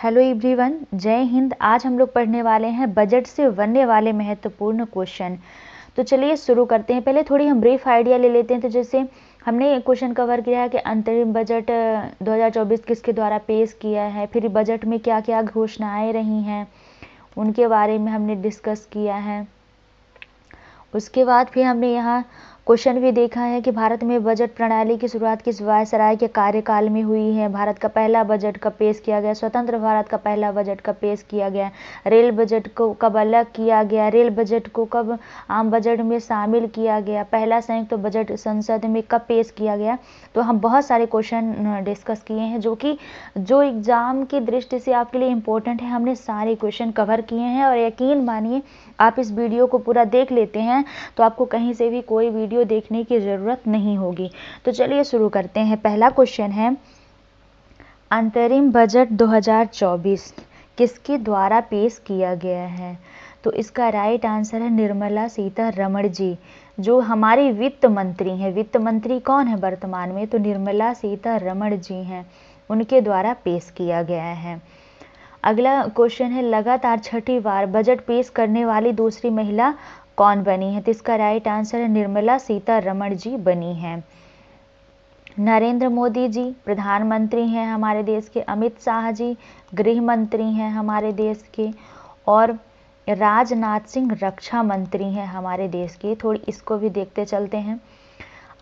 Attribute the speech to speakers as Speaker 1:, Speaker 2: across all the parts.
Speaker 1: Hello everyone, जय हिंद। आज हम लोग पढ़ने वाले हैं बजट से बनने वाले महत्वपूर्ण क्वेश्चन। तो चलिए शुरू करते हैं। पहले थोड़ी हम ब्रीफ आइडिया ले लेते हैं। तो जैसे हमने क्वेश्चन कवर किया है कि अंतरिम बजट 2024 किसके द्वारा पेश किया है, फिर बजट में क्या क्या घोषणाएं रही हैं उनके बारे में हमने डिस्कस किया है। उसके बाद फिर हमने यहाँ क्वेश्चन भी देखा है कि भारत में बजट प्रणाली की शुरुआत किस वायसराय के कार्यकाल में हुई है। भारत का पहला बजट कब पेश किया गया, स्वतंत्र भारत का पहला बजट कब पेश किया गया, रेल बजट को कब अलग किया गया, रेल बजट को कब आम बजट में शामिल किया गया, पहला संयुक्त तो बजट संसद में कब पेश किया गया। तो हम बहुत सारे क्वेश्चन डिस्कस किए हैं जो एग्जाम की दृष्टि से आपके लिए इम्पोर्टेंट है। हमने सारे क्वेश्चन कवर किए हैं और यकीन मानिए आप इस वीडियो को पूरा देख लेते हैं तो आपको कहीं से भी कोई वीडियो देखने की ज़रूरत नहीं होगी। तो चलिए शुरू करते हैं। पहला क्वेश्चन है, अंतरिम बजट 2024 किसके द्वारा पेश किया गया है। तो इसका राइट आंसर है निर्मला सीतारमण जी, जो हमारी वित्त मंत्री हैं। वित्त मंत्री कौन है वर्तमान में, तो निर्मला सीतारमण जी हैं, उनके द्वारा पेश किया गया है। अगला क्वेश्चन है, लगातार छठी बार बजट पेश करने वाली दूसरी महिला कौन बनी है। तो इसका राइट आंसर है निर्मला सीतारमण जी बनी हैं। नरेंद्र मोदी जी प्रधानमंत्री हैं हमारे देश के, अमित शाह जी गृह मंत्री हैं हमारे देश के, और राजनाथ सिंह रक्षा मंत्री हैं हमारे देश के। थोड़ी इसको भी देखते चलते हैं।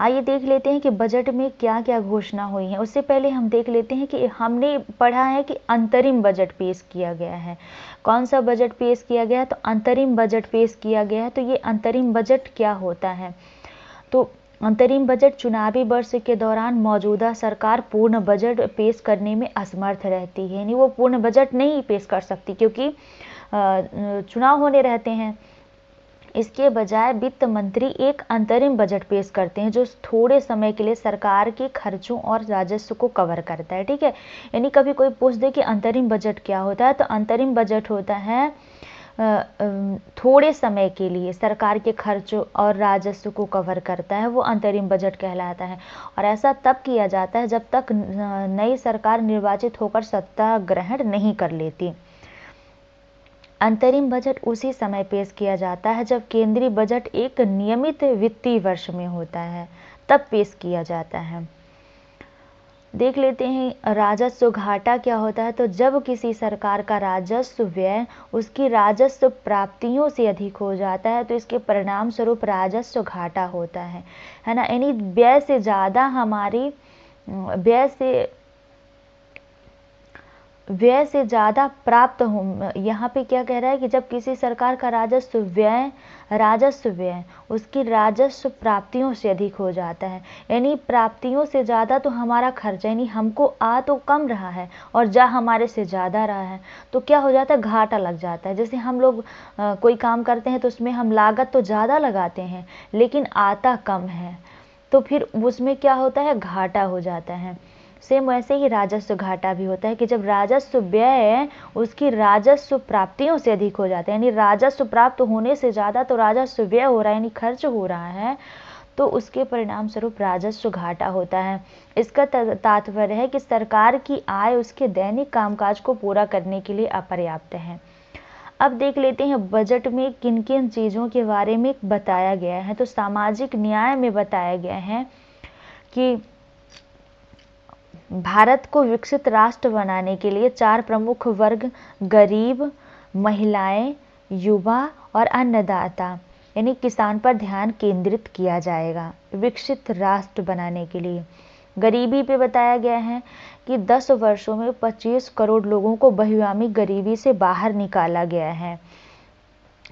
Speaker 1: आइए देख लेते हैं कि बजट में क्या क्या घोषणा हुई है। उससे पहले हम देख लेते हैं कि हमने पढ़ा है कि अंतरिम बजट पेश किया गया है। कौन सा बजट पेश किया गया है, तो अंतरिम बजट पेश किया गया है। तो ये अंतरिम बजट क्या होता है, तो अंतरिम बजट चुनावी वर्ष के दौरान मौजूदा सरकार पूर्ण बजट पेश करने में असमर्थ रहती है, यानी वो पूर्ण बजट नहीं पेश कर सकती क्योंकि चुनाव होने रहते हैं। इसके बजाय वित्त मंत्री एक अंतरिम बजट पेश करते हैं जो थोड़े समय के लिए सरकार के खर्चों और राजस्व को कवर करता है। ठीक है, यानी कभी कोई पूछ दे कि अंतरिम बजट क्या होता है, तो अंतरिम बजट होता है थोड़े समय के लिए सरकार के खर्चों और राजस्व को कवर करता है, वो अंतरिम बजट कहलाता है। और ऐसा तब किया जाता है जब तक नई सरकार निर्वाचित होकर सत्ता ग्रहण नहीं कर लेती। अंतरिम बजट उसी समय पेश किया जाता है जब केंद्रीय बजट एक नियमित वित्तीय वर्ष में होता है, तब पेश किया जाता है। देख लेते हैं राजस्व घाटा क्या होता है। तो जब किसी सरकार का राजस्व व्यय उसकी राजस्व प्राप्तियों से अधिक हो जाता है तो इसके परिणाम स्वरूप राजस्व घाटा होता है ना। यानी व्यय से ज़्यादा हमारी व्यय से ज़्यादा प्राप्त हो। यहाँ पे क्या कह रहा है कि जब किसी सरकार का राजस्व व्यय उसकी राजस्व प्राप्तियों से अधिक हो जाता है, यानी प्राप्तियों से ज़्यादा तो हमारा खर्च, यानी हमको आ तो कम रहा है और जा हमारे से ज़्यादा रहा है, तो क्या हो जाता है, घाटा लग जाता है। जैसे हम लोग कोई काम करते हैं तो उसमें हम लागत तो ज़्यादा लगाते हैं लेकिन आता कम है, तो फिर उसमें क्या होता है, घाटा हो जाता है। सेम वैसे ही राजस्व घाटा भी होता है कि जब राजस्व व्यय उसकी राजस्व प्राप्तियों से अधिक हो जाता है, यानी राजस्व प्राप्त होने से ज़्यादा तो राजस्व व्यय हो रहा है, यानी खर्च हो रहा है, तो उसके परिणाम स्वरूप राजस्व घाटा होता है। इसका तात्पर्य है कि सरकार की आय उसके दैनिक कामकाज को पूरा करने के लिए अपर्याप्त है। अब देख लेते हैं बजट में किन किन चीज़ों के बारे में बताया गया है। तो सामाजिक न्याय में बताया गया है कि भारत को विकसित राष्ट्र बनाने के लिए 4 प्रमुख वर्ग गरीब, महिलाएं, युवा और अन्नदाता यानी किसान पर ध्यान केंद्रित किया जाएगा विकसित राष्ट्र बनाने के लिए। गरीबी पे बताया गया है कि 10 वर्षों में 25 करोड़ लोगों को बहुआयामी गरीबी से बाहर निकाला गया है।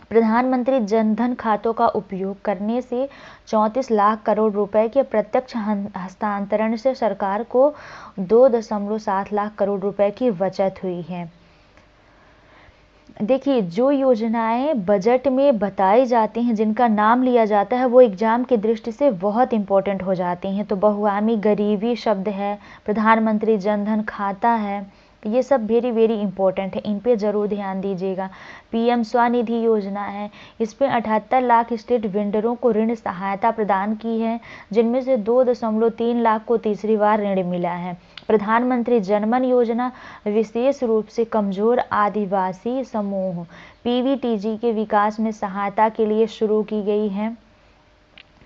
Speaker 1: प्रधानमंत्री जनधन खातों का उपयोग करने से 34 लाख करोड़ रुपए के प्रत्यक्ष हस्तांतरण से सरकार को 2.7 लाख करोड़ रुपए की बचत हुई है। देखिए, जो योजनाएं बजट में बताई जाती हैं, जिनका नाम लिया जाता है, वो एग्जाम की दृष्टि से बहुत इंपॉर्टेंट हो जाती हैं। तो बहुआयामी गरीबी शब्द है, प्रधानमंत्री जनधन खाता है, ये सब वेरी वेरी इंपॉर्टेंट है, इन पे ज़रूर ध्यान दीजिएगा। पीएम स्वनिधि योजना है, इस पे 78 लाख स्ट्रीट वेंडरों को ऋण सहायता प्रदान की है, जिनमें से 2.3 लाख को तीसरी बार ऋण मिला है। प्रधानमंत्री जनमन योजना विशेष रूप से कमजोर आदिवासी समूह पीवीटीजी के विकास में सहायता के लिए शुरू की गई है।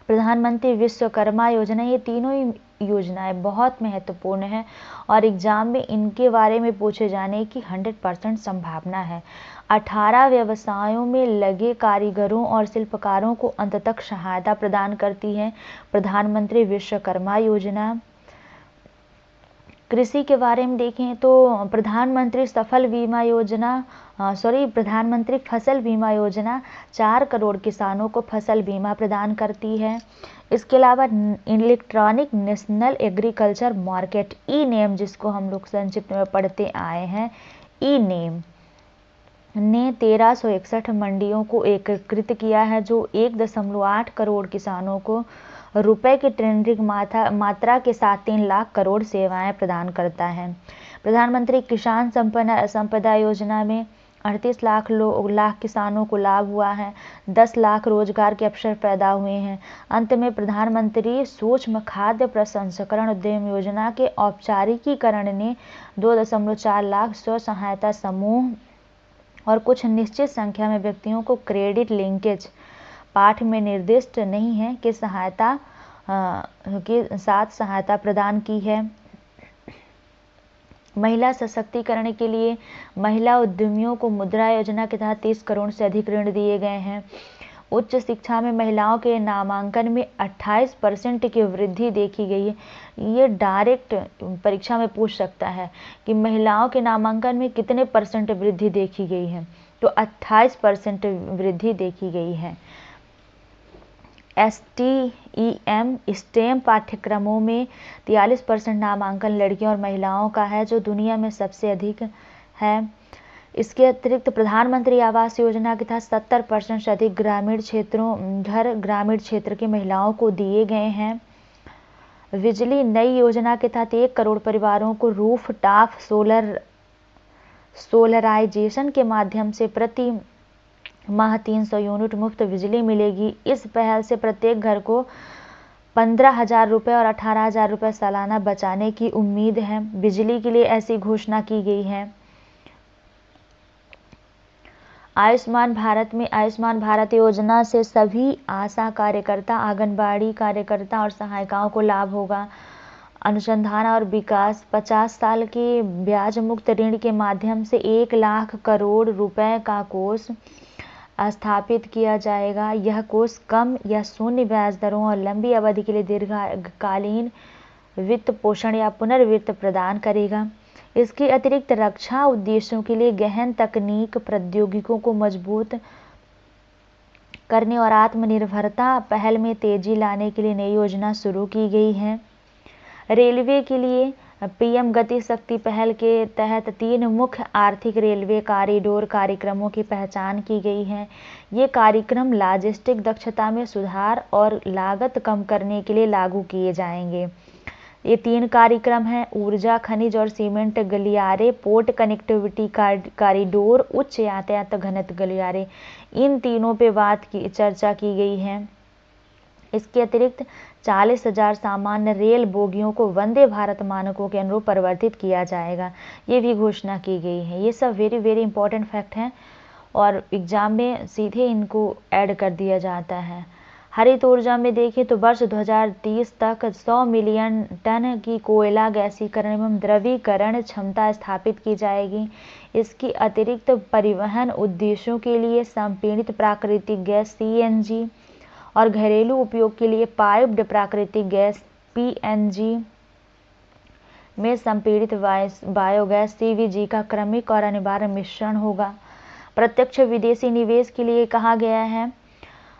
Speaker 1: प्रधानमंत्री विश्वकर्मा योजना, ये तीनों ही योजनाएं बहुत महत्वपूर्ण हैं और एग्जाम में इनके बारे में पूछे जाने की 100% संभावना है। 18 व्यवसायों में लगे कारीगरों और शिल्पकारों को अंत तक सहायता प्रदान करती है प्रधानमंत्री विश्वकर्मा योजना। कृषि के बारे में देखें तो प्रधानमंत्री फसल बीमा योजना 4 करोड़ किसानों को फसल बीमा प्रदान करती है। इसके अलावा इलेक्ट्रॉनिक नेशनल एग्रीकल्चर मार्केट ई-नेम, जिसको हम लोग संक्षिप्त में पढ़ते आए हैं, ई-नेम ने 1361 मंडियों को एकीकृत किया है, जो 1.8 करोड़ किसानों को रुपए की ट्रेडिंग मात्रा के साथ 3 लाख करोड़ सेवाएं प्रदान करता है। प्रधानमंत्री किसान संपदा योजना में 38 लाख किसानों को लाभ हुआ है, 10 लाख रोजगार के अवसर पैदा हुए हैं। अंत में प्रधानमंत्री सूक्ष्म खाद्य प्रसंस्करण उद्यम योजना के औपचारिकीकरण ने 2.4 लाख स्व सहायता समूह और कुछ निश्चित संख्या में व्यक्तियों को क्रेडिट लिंकेज पाठ में निर्दिष्ट नहीं है कि सहायता के साथ सहायता प्रदान की है। महिला सशक्तिकरण के लिए महिला उद्यमियों को मुद्रा योजना के तहत 30 करोड़ से अधिक ऋण दिए गए हैं। उच्च शिक्षा में महिलाओं के नामांकन में 28% की वृद्धि देखी गई है। ये डायरेक्ट परीक्षा में पूछ सकता है कि महिलाओं के नामांकन में कितने % वृद्धि देखी गई है, तो 28% वृद्धि देखी गई है। STEM पाठ्यक्रमों में 43% नामांकन लड़कियों और महिलाओं का है, जो दुनिया में सबसे अधिक है। इसके अतिरिक्त प्रधानमंत्री आवास योजना के तहत 70% से अधिक ग्रामीण क्षेत्र की महिलाओं को दिए गए हैं। बिजली नई योजना के तहत 1 करोड़ परिवारों को रूफ टॉप सोलराइजेशन के माध्यम से प्रति माह 300 यूनिट मुफ्त बिजली मिलेगी। इस पहल से प्रत्येक घर को 15,000 रुपये और 18,000 रुपये सालाना बचाने की उम्मीद है। बिजली के लिए ऐसी घोषणा की गई है। आयुष्मान भारत योजना से सभी आशा कार्यकर्ता, आंगनबाड़ी कार्यकर्ता और सहायिकाओं को लाभ होगा। अनुसंधान और विकास 50 साल के ब्याज मुक्त ऋण के माध्यम से 1 लाख करोड़ रुपए का कोष स्थापित किया जाएगा। यह कोष कम या शून्य ब्याज दरों और लंबी अवधि के लिए दीर्घकालीन वित्त पोषण या पुनर्वित्त प्रदान करेगा। इसके अतिरिक्त रक्षा उद्देश्यों के लिए गहन तकनीक प्रौद्योगिकियों को मजबूत करने और आत्मनिर्भरता पहल में तेजी लाने के लिए नई योजना शुरू की गई है। रेलवे के लिए पीएम गति शक्ति पहल के तहत 3 मुख्य आर्थिक रेलवे कॉरिडोर कार्यक्रमों की पहचान की गई है। ये कार्यक्रम लॉजिस्टिक दक्षता में सुधार और लागत कम करने के लिए लागू किए जाएंगे। ये 3 कार्यक्रम हैं: ऊर्जा, खनिज और सीमेंट गलियारे, पोर्ट कनेक्टिविटी कॉरिडोर, उच्च यातायात घनत्व गलियारे। इन तीनों पे चर्चा की गई है। इसके अतिरिक्त 40,000 सामान्य रेल बोगियों को वंदे भारत मानकों के अनुरूप परिवर्तित किया जाएगा। ये भी घोषणा की गई है। ये सब वेरी इंपॉर्टेंट फैक्ट हैं और एग्जाम में सीधे इनको ऐड कर दिया जाता है। हरित ऊर्जा में देखें तो वर्ष 2030 तक 100 मिलियन टन की कोयला गैसीकरण एवं द्रवीकरण क्षमता स्थापित की जाएगी। इसके अतिरिक्त परिवहन उद्देश्यों के लिए संपीड़ित प्राकृतिक गैस CNG और घरेलू उपयोग के लिए पाइप्ड प्राकृतिक गैस PNG में संपीड़ित बायोगैस CBG का क्रमिक और अनिवार्य मिश्रण होगा। प्रत्यक्ष विदेशी निवेश के लिए कहा गया है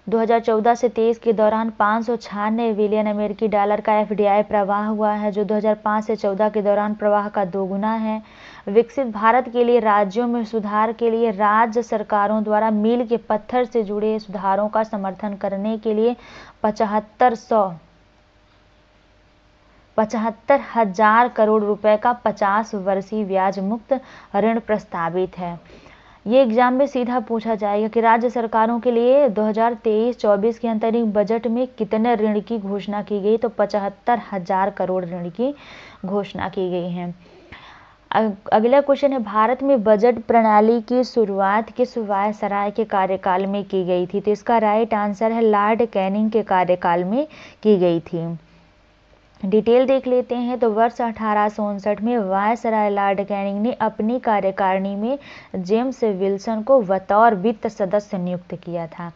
Speaker 1: 2014 से 23 के दौरान 596 बिलियन अमेरिकी डॉलर का FDI प्रवाह हुआ है, जो 2005 से 14 के दौरान प्रवाह का 2 गुना है। विकसित भारत के लिए राज्यों में सुधार के लिए राज्य सरकारों द्वारा मील के पत्थर से जुड़े सुधारों का समर्थन करने के लिए 75,000 करोड़ रुपए का 50 वर्षीय ब्याज मुक्त ऋण प्रस्तावित है। ये एग्जाम में सीधा पूछा जाएगा कि राज्य सरकारों के लिए 2023-24 के अंतरिम बजट में कितने ऋण की घोषणा की गई, तो 75,000 करोड़ ऋण की घोषणा की गई है। अगला क्वेश्चन है, भारत में बजट प्रणाली की शुरुआत किस वायसराय के कार्यकाल में की गई थी, तो इसका राइट आंसर है लॉर्ड कैनिंग के कार्यकाल में की गई थी। डिटेल देख लेते हैं, तो वर्ष 1859 में वायसराय लॉर्ड कैनिंग ने अपनी कार्यकारिणी में जेम्स विल्सन को बतौर वित्त सदस्य नियुक्त किया था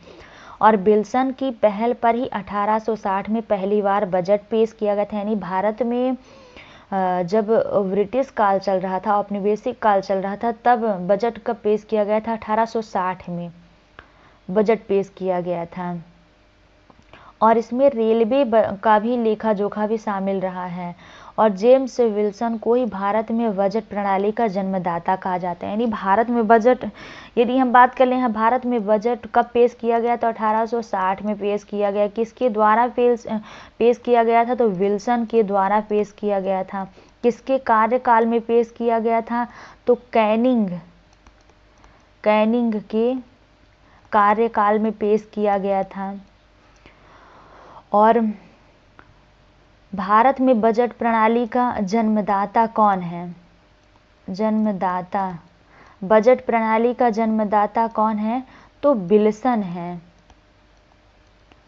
Speaker 1: और विल्सन की पहल पर ही 1860 में पहली बार बजट पेश किया गया था। यानी भारत में जब ब्रिटिश काल चल रहा था, औपनिवेशिक काल चल रहा था, तब बजट कब पेश किया गया था, 1860 में बजट पेश किया गया था। और इसमें रेलवे का भी लेखा जोखा भी शामिल रहा है और जेम्स विल्सन को ही भारत में बजट प्रणाली का जन्मदाता कहा जाता है। यानी भारत में बजट, यदि हम बात कर ले हैं भारत में बजट कब पेश किया गया, तो 1860 में पेश किया गया। किसके द्वारा पेश किया गया था, तो विल्सन के द्वारा पेश किया गया था। किसके कार्यकाल में पेश किया गया था, तो कैनिंग के कार्यकाल में पेश किया गया था। और भारत में बजट प्रणाली का जन्मदाता कौन है, बजट प्रणाली का जन्मदाता कौन है, तो विल्सन है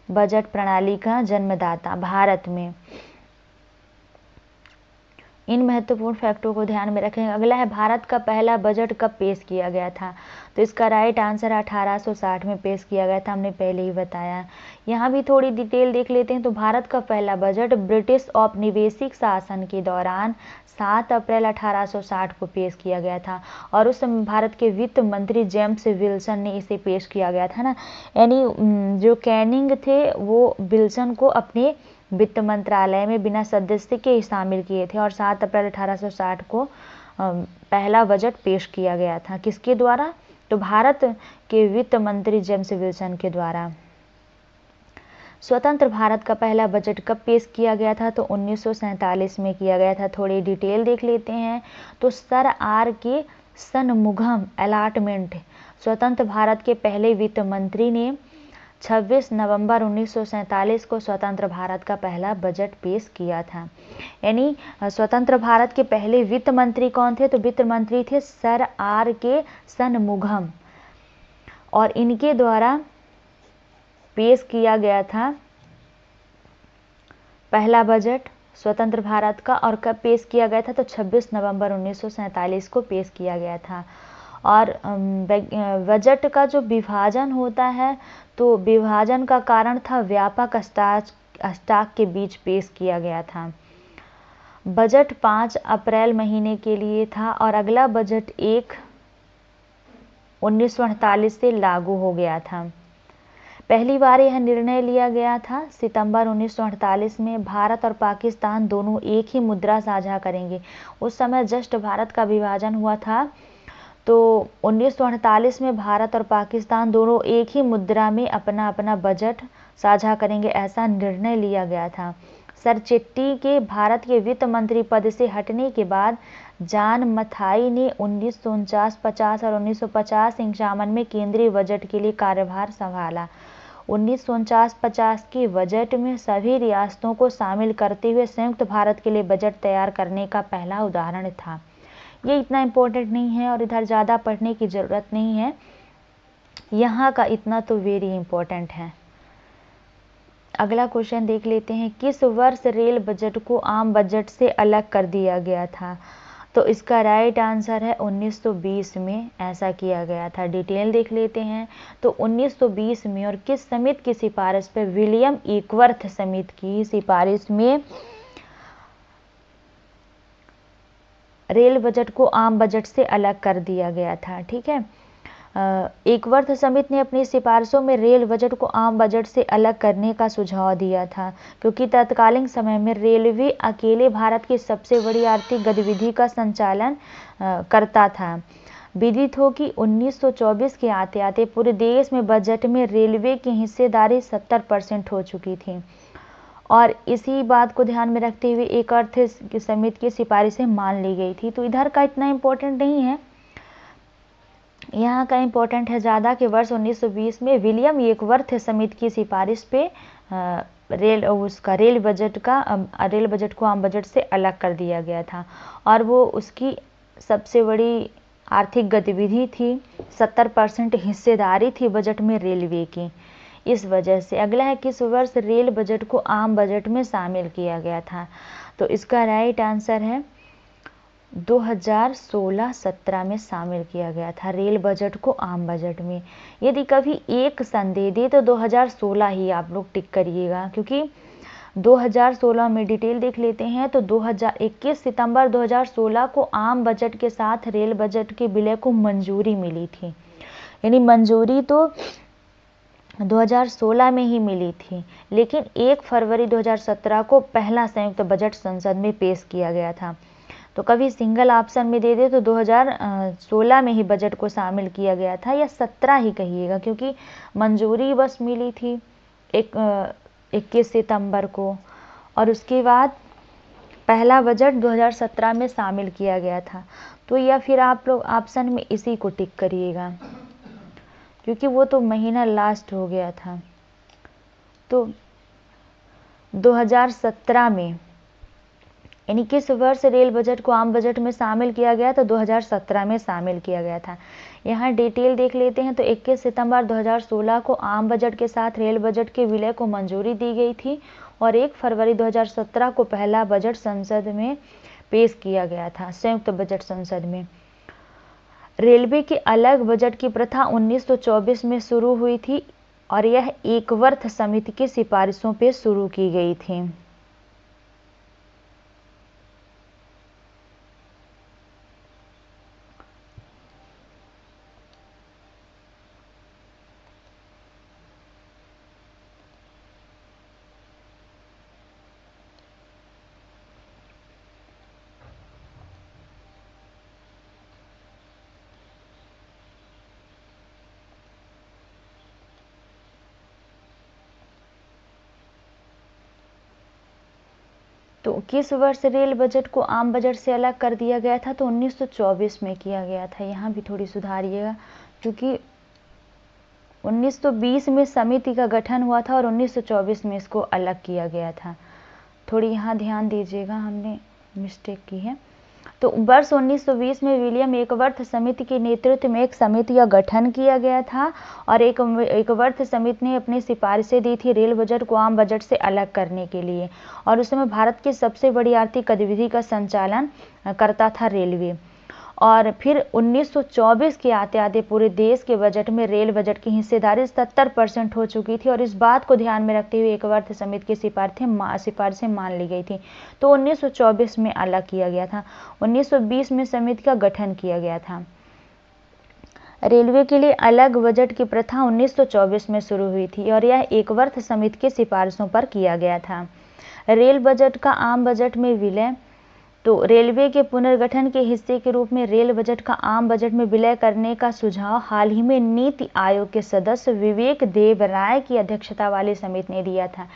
Speaker 1: बजट प्रणाली का जन्मदाता भारत में। इन महत्वपूर्ण फैक्टों को ध्यान में रखें। अगला है, भारत का पहला बजट कब पेश किया गया था, तो इसका राइट आंसर 1860 में पेश किया गया था, हमने पहले ही बताया। यहाँ भी थोड़ी डिटेल देख लेते हैं, तो भारत का पहला बजट ब्रिटिश औपनिवेशिक शासन के दौरान 7 अप्रैल 1860 को पेश किया गया था और उस समय भारत के वित्त मंत्री जेम्स विल्सन ने इसे पेश किया गया था ना। यानी जो कैनिंग थे वो विल्सन को अपने वित्त मंत्रालय में बिना सदस्य के ही शामिल किए थे और 7 अप्रैल 1860 को पहला बजट पेश किया गया था। किसके द्वारा, तो भारत के वित्त मंत्री जेम्स विल्सन के द्वारा। स्वतंत्र भारत का पहला बजट कब पेश किया गया था, तो 1947 में किया गया था। थोड़ी डिटेल देख लेते हैं, तो सर आर के शनमुगम अलॉटमेंट स्वतंत्र भारत के पहले वित्त मंत्री ने 26 नवंबर 1947 को स्वतंत्र भारत का पहला बजट पेश किया था। यानी स्वतंत्र भारत के पहले वित्त मंत्री कौन थे, तो वित्त मंत्री थे सर आर के शनमुगम और इनके द्वारा पेश किया गया था पहला बजट स्वतंत्र भारत का। और कब पेश किया गया था, तो 26 नवंबर 1947 को पेश किया गया था। और बजट का जो विभाजन होता है, तो विभाजन का कारण था व्यापक स्टॉक के बीच पेश किया गया था। बजट 5 अप्रैल महीने के लिए था और अगला बजट 1948 से लागू हो गया था। पहली बार यह निर्णय लिया गया था सितंबर 1948 में। भारत और पाकिस्तान दोनों एक ही मुद्रा साझा करेंगे। उस समय जस्ट भारत का विभाजन हुआ था, तो 1948 में भारत और पाकिस्तान दोनों एक ही मुद्रा में अपना अपना बजट साझा करेंगे, ऐसा निर्णय लिया गया था। सर चेट्टी के भारत के वित्त मंत्री पद से हटने के बाद जॉन मथाई ने 1949-50 और 1950-51 में केंद्रीय बजट के लिए कार्यभार संभाला। 1949-50 के बजट में सभी रियासतों को शामिल करते हुए संयुक्त भारत के लिए बजट तैयार करने का पहला उदाहरण था। ये इतना इम्पोर्टेंट नहीं है और इधर ज़्यादा पढ़ने की ज़रूरत नहीं है, यहाँ का इतना तो वेरी इम्पोर्टेंट है। अगला क्वेश्चन देख लेते हैं, किस वर्ष रेल बजट को आम बजट से अलग कर दिया गया था, तो इसका राइट आंसर है 1920 में ऐसा किया गया था। डिटेल देख लेते हैं, तो 1920 में और किस समिति की सिफारिश पर, विलियम एकवर्थ समिति की सिफारिश में रेल बजट को आम बजट से अलग कर दिया गया था। ठीक है, एकवर्थ समिति ने अपनी सिफारिशों में रेल बजट को आम बजट से अलग करने का सुझाव दिया था, क्योंकि तत्कालीन समय में रेलवे अकेले भारत की सबसे बड़ी आर्थिक गतिविधि का संचालन करता था। विदित हो कि 1924 के आते आते पूरे देश में बजट में रेलवे की हिस्सेदारी 70% हो चुकी थी और इसी बात को ध्यान में रखते हुए एक अर्थ समिति की सिफारिशें मान ली गई थी। तो इधर का इतना इम्पोर्टेंट नहीं है, यहाँ का इम्पोर्टेंट है ज़्यादा कि वर्ष 1920 में विलियम एकवर्थ समिति की सिफारिश पे रेल बजट को आम बजट से अलग कर दिया गया था, और वो उसकी सबसे बड़ी आर्थिक गतिविधि थी। 70% हिस्सेदारी थी बजट में रेलवे की। इस वजह से अगला है, किस वर्ष रेल बजट को आम बजट में शामिल किया गया था? तो इसका राइट आंसर है 2016-17 में शामिल किया गया था रेल बजट को आम बजट में। यदि कभी एक सन दे दे तो 2016 ही आप लोग टिक करिएगा, क्योंकि 2016 में डिटेल देख लेते हैं तो 21 सितंबर 2016 को आम बजट के साथ रेल बजट के विलय को मंजूरी मिली थी। यानी मंजूरी तो 2016 में ही मिली थी, लेकिन 1 फरवरी 2017 को पहला संयुक्त बजट संसद में पेश किया गया था। तो कभी सिंगल ऑप्शन में दे दे तो 2016 में ही बजट को शामिल किया गया था, या 17 ही कहिएगा, क्योंकि मंजूरी बस मिली थी 21 सितंबर को, और उसके बाद पहला बजट 2017 में शामिल किया गया था। तो या फिर आप लोग ऑप्शन में इसी को टिक करिएगा, क्योंकि वो तो महीना लास्ट हो गया था। तो 2017 में, यानी किस वर्ष रेल बजट को आम बजट में शामिल किया गया? तो 2017 में शामिल किया गया था। यहाँ डिटेल देख लेते हैं तो 21 सितंबर 2016 को आम बजट के साथ रेल बजट के विलय को मंजूरी दी गई थी, और 1 फरवरी 2017 को पहला बजट संसद में पेश किया गया था, संयुक्त बजट संसद में। रेलवे के अलग बजट की प्रथा 1924 में शुरू हुई थी, और यह एकवर्थ समिति की सिफारिशों पर शुरू की गई थी। तो किस वर्ष रेल बजट को आम बजट से अलग कर दिया गया था? तो 1924 में किया गया था। यहाँ भी थोड़ी सुधारिएगा, क्योंकि 1920 में समिति का गठन हुआ था और 1924 में इसको अलग किया गया था। थोड़ी यहाँ ध्यान दीजिएगा, हमने मिस्टेक की है। तो वर्ष 1920 में विलियम एकवर्थ समिति के नेतृत्व में एक समिति का गठन किया गया था, और एकवर्थ समिति ने अपनी सिफारिशें दी थी रेल बजट को आम बजट से अलग करने के लिए, और उस समय भारत की सबसे बड़ी आर्थिक गतिविधि का संचालन करता था रेलवे। और फिर 1924 के आते आते पूरे देश के बजट में रेल बजट की हिस्सेदारी 70% हो चुकी थी, और इस बात को ध्यान में रखते हुए एकवर्थ समिति की सिफारिशें मान ली गई थी। तो 1924 में अलग किया गया था। 1920 में समिति का गठन किया गया था। रेलवे के लिए अलग बजट की प्रथा 1924 में शुरू हुई थी, और यह एकवर्थ समिति की सिफारिशों पर किया गया था। रेल बजट का आम बजट में विलय। तो रेलवे के पुनर्गठन के हिस्से के रूप में रेल बजट का आम बजट में विलय करने का सुझाव हाल ही में नीति आयोग के सदस्य विवेक देव राय की अध्यक्षता वाली समिति ने दिया था।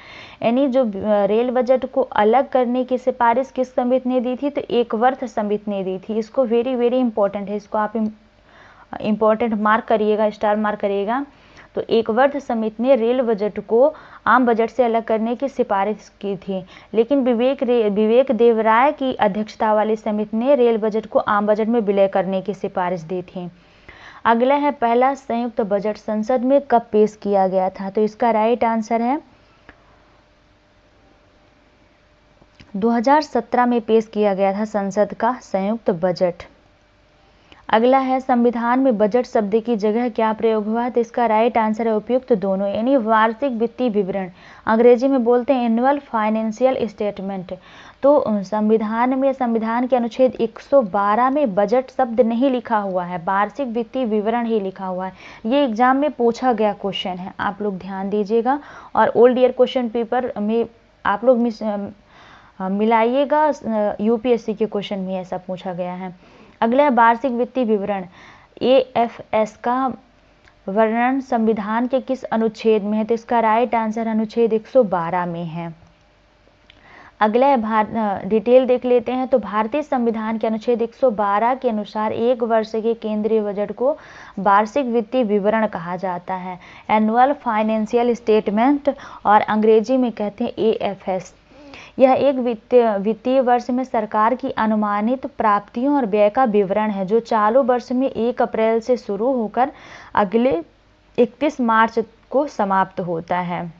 Speaker 1: यानी जो रेल बजट को अलग करने की सिफारिश किस समिति ने दी थी? तो एकवर्थ समिति ने दी थी। इसको वेरी वेरी इंपॉर्टेंट है, इसको आप इम्पोर्टेंट मार्क करिएगा, स्टार मार्क करिएगा। तो एकवर्थ समिति ने रेल बजट को आम बजट से अलग करने की सिफारिश की थी, लेकिन विवेक देव राय की अध्यक्षता वाली समिति ने रेल बजट को आम बजट में विलय करने की सिफारिश दी थी। अगला है, पहला संयुक्त बजट संसद में कब पेश किया गया था? तो इसका राइट आंसर है 2017 में पेश किया गया था संसद का संयुक्त बजट। अगला है, संविधान में बजट शब्द की जगह क्या प्रयोग हुआ? तो इसका राइट आंसर है उपयुक्त दोनों, यानी वार्षिक वित्तीय विवरण, अंग्रेजी में बोलते हैं एनुअल फाइनेंशियल स्टेटमेंट। तो संविधान के अनुच्छेद 112 में बजट शब्द नहीं लिखा हुआ है, वार्षिक वित्तीय विवरण ही लिखा हुआ है। ये एग्जाम में पूछा गया क्वेश्चन है, आप लोग ध्यान दीजिएगा, और ओल्ड ईयर क्वेश्चन पेपर में आप लोग मिलाइएगा, यूपीएससी के क्वेश्चन में ऐसा पूछा गया है। अगला है, वार्षिक वित्तीय विवरण AFS का वर्णन संविधान के किस अनुच्छेद में है? तो इसका राइट आंसर अनुच्छेद 112 में है। अगला है डिटेल देख लेते हैं। तो भारतीय संविधान के अनुच्छेद 112 के अनुसार एक वर्ष के केंद्रीय बजट को वार्षिक वित्तीय विवरण कहा जाता है, एनुअल फाइनेंशियल स्टेटमेंट, और अंग्रेजी में कहते हैं AFS। यह एक वित्तीय वर्ष में सरकार की अनुमानित प्राप्तियों और व्यय का विवरण है, जो चालू वर्ष में 1 अप्रैल से शुरू होकर अगले 31 मार्च को समाप्त होता है।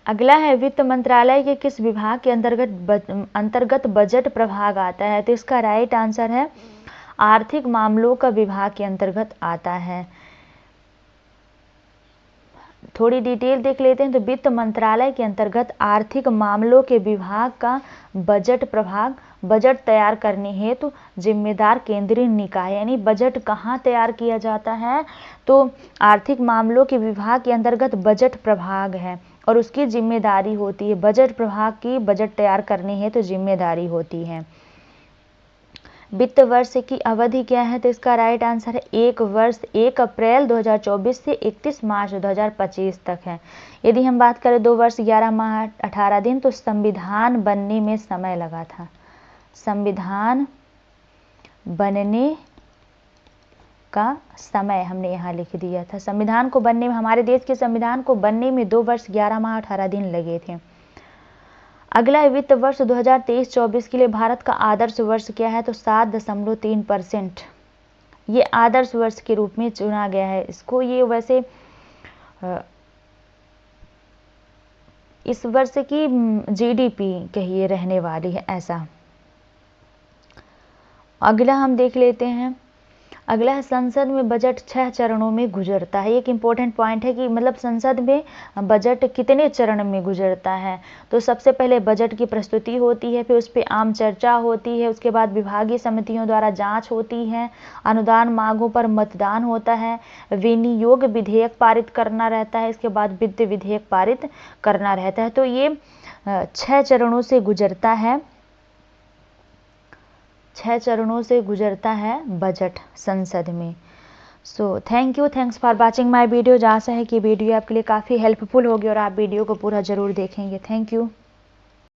Speaker 1: अगला है वित्त मंत्रालय के किस विभाग के अंतर्गत बजट प्रभाग आता है? तो इसका राइट आंसर है आर्थिक मामलों का विभाग के अंतर्गत आता है। थोड़ी डिटेल देख लेते हैं। तो वित्त मंत्रालय के अंतर्गत आर्थिक मामलों के विभाग का बजट प्रभाग बजट तैयार करने हेतु जिम्मेदार केंद्रीय निकाय, यानी बजट कहाँ तैयार किया जाता है? तो आर्थिक मामलों के विभाग के अंतर्गत बजट प्रभाग है और उसकी जिम्मेदारी होती है, बजट प्रभाग की बजट तैयार करने हेतु जिम्मेदारी होती है। वित्त वर्ष की अवधि क्या है? तो इसका राइट आंसर है 1 वर्ष 1 अप्रैल 2024 से 31 मार्च 2025 तक है। यदि हम बात करें 2 वर्ष 11 माह 18 दिन, तो संविधान बनने में समय लगा था। संविधान बनने का समय हमने यहाँ लिख दिया था। संविधान को बनने में, हमारे देश के संविधान को बनने में 2 वर्ष 11 माह 18 दिन लगे थे। अगला वित्त वर्ष 2023-24 के लिए भारत का आदर्श वर्ष क्या है? तो 7.3%। ये आदर्श वर्ष के रूप में चुना गया है इसको। ये वैसे इस वर्ष की GDP कहिए रहने वाली है, ऐसा। अगला हम देख लेते हैं। अगला है संसद में बजट 6 चरणों में गुजरता है। एक इम्पोर्टेंट पॉइंट है कि मतलब संसद में बजट कितने चरण में गुजरता है। तो सबसे पहले बजट की प्रस्तुति होती है, फिर उस पर आम चर्चा होती है, उसके बाद विभागीय समितियों द्वारा जांच होती है, अनुदान मांगों पर मतदान होता है, विनियोग विधेयक पारित करना रहता है, इसके बाद वित्त विधेयक पारित करना रहता है। तो ये 6 चरणों से गुजरता है, 6 चरणों से गुजरता है बजट संसद में। So thanks for watching my video. आशा है कि वीडियो आपके लिए काफ़ी हेल्पफुल होगी और आप वीडियो को पूरा ज़रूर देखेंगे। Thank you.